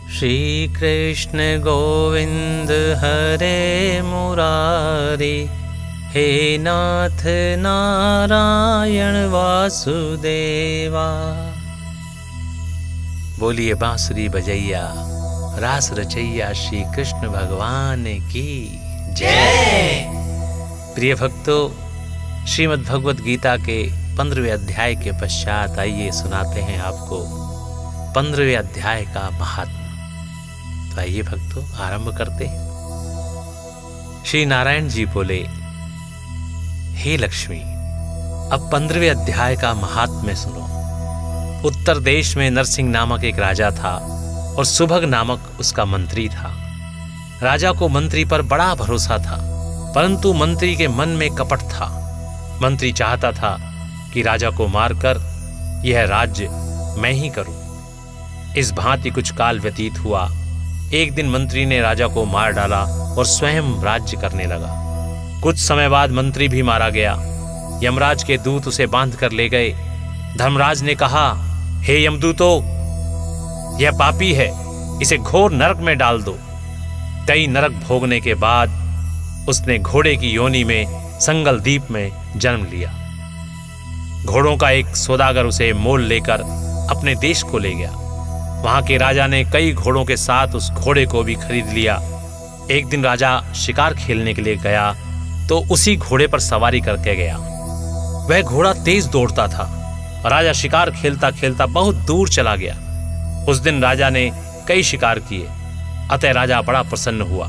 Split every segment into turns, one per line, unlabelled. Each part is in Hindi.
श्री कृष्ण गोविंद हरे मुरारी, हे नाथ नारायण वासुदेवा। बोलिए बांसुरी बजैया रास रचैया श्री कृष्ण भगवान की जय। प्रिय भक्तों, श्रीमद् भगवद गीता के 15वें अध्याय के पश्चात आइए सुनाते हैं आपको 15वें अध्याय का महात्मा। तो आइए भक्तों आरंभ करते हैं। श्री नारायण जी बोले, हे लक्ष्मी, अब 15वें अध्याय का महात्म्य सुनो। उत्तर देश में नरसिंह नामक एक राजा था और सुभग नामक उसका मंत्री था। राजा को मंत्री पर बड़ा भरोसा था, परंतु मंत्री के मन में कपट था। मंत्री चाहता था कि राजा को मारकर यह राज्य मैं ही करूं। इस भांति कुछ काल व्यतीत हुआ। एक दिन मंत्री ने राजा को मार डाला और स्वयं राज्य करने लगा। कुछ समय बाद मंत्री भी मारा गया। यमराज के दूत उसे बांध कर ले गए। धर्मराज ने कहा, हे यमदूतो, यह पापी है, इसे घोर नरक में डाल दो। कई नरक भोगने के बाद उसने घोड़े की योनि में संगल द्वीप में जन्म लिया। घोड़ों का एक सौदागर उसे मोल लेकर अपने देश को ले गया। वहां के राजा ने कई घोड़ों के साथ उस घोड़े को भी खरीद लिया। एक दिन राजा शिकार खेलने के लिए गया तो उसी घोड़े पर सवारी करके गया। वह घोड़ा तेज दौड़ता था। राजा शिकार खेलता खेलता बहुत दूर चला गया। उस दिन राजा ने कई शिकार किए, अतः राजा बड़ा प्रसन्न हुआ।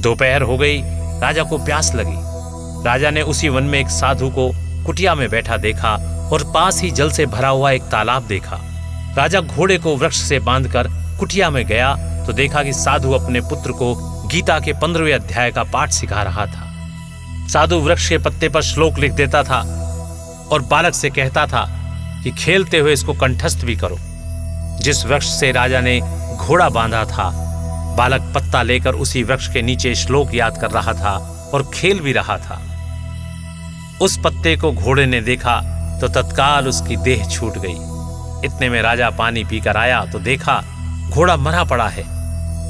दोपहर हो गई, राजा को प्यास लगी। राजा ने उसी वन में एक साधु को कुटिया में बैठा देखा और पास ही जल से भरा हुआ एक तालाब देखा। राजा घोड़े को वृक्ष से बांधकर कुटिया में गया तो देखा कि साधु अपने पुत्र को गीता के 15वें अध्याय का पाठ सिखा रहा था। साधु वृक्ष के पत्ते पर श्लोक लिख देता था और बालक से कहता था कि खेलते हुए इसको कंठस्थ भी करो। जिस वृक्ष से राजा ने घोड़ा बांधा था, बालक पत्ता लेकर उसी वृक्ष के नीचे श्लोक याद कर रहा था और खेल भी रहा था। उस पत्ते को घोड़े ने देखा तो तत्काल उसकी देह छूट गई। इतने में राजा पानी पीकर आया तो देखा घोड़ा मरा पड़ा है।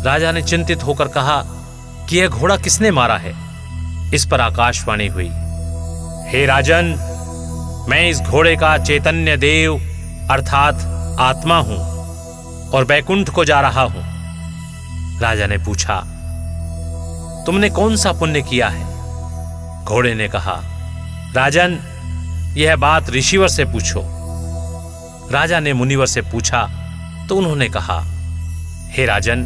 राजा ने चिंतित होकर कहा कि यह घोड़ा किसने मारा है। इस पर आकाशवाणी हुई, हे राजन, मैं इस घोड़े का चैतन्य देव अर्थात आत्मा हूं और बैकुंठ को जा रहा हूं। राजा ने पूछा, तुमने कौन सा पुण्य किया है? घोड़े ने कहा, राजन, यह बात ऋषिवर से पूछो। राजा ने मुनिवर से पूछा तो उन्होंने कहा, हे राजन,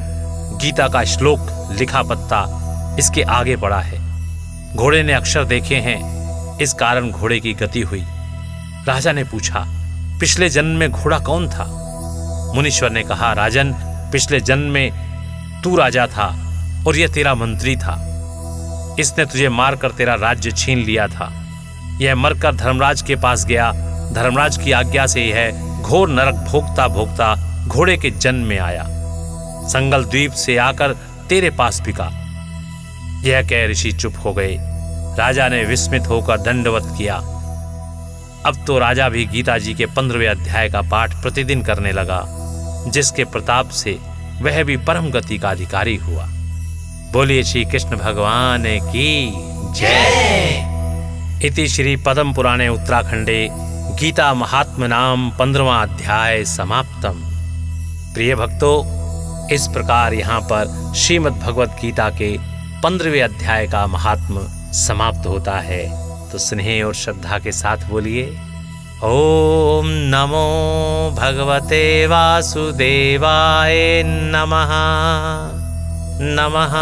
गीता का श्लोक लिखा पत्ता इसके आगे पड़ा है। घोड़े ने अक्षर देखे हैं, इस कारण घोड़े की गति हुई। राजा ने पूछा, पिछले जन्म में घोड़ा कौन था? मुनीश्वर ने कहा, राजन, पिछले जन्म में तू राजा था और यह तेरा मंत्री था। इसने तुझे मारकर तेरा राज्य छीन लिया था। यह मरकर धर्मराज के पास गया। धर्मराज की आज्ञा से यह घोर नरक भोगता भोगता घोड़े के जन्म में आया। संगल द्वीप से आकर तेरे पास बिका। यह कह ऋषि चुप हो गए। राजा ने विस्मित होकर दंडवत किया। अब तो राजा भी गीता जी के 15वें अध्याय का पाठ प्रतिदिन करने लगा, जिसके प्रताप से वह भी परम गति का अधिकारी हुआ। बोलिए श्री कृष्ण भगवान की जय। इति श्री पद्म पुराणे उत्तराखंडे गीता महात्म नाम 15वां अध्याय समाप्तम। प्रिय भक्तों, इस प्रकार यहाँ पर श्रीमद् भगवद गीता के 15वें अध्याय का महात्म समाप्त होता है। तो स्नेह और श्रद्धा के साथ बोलिए, ओम नमो भगवते वासुदेवाय नमः नमः।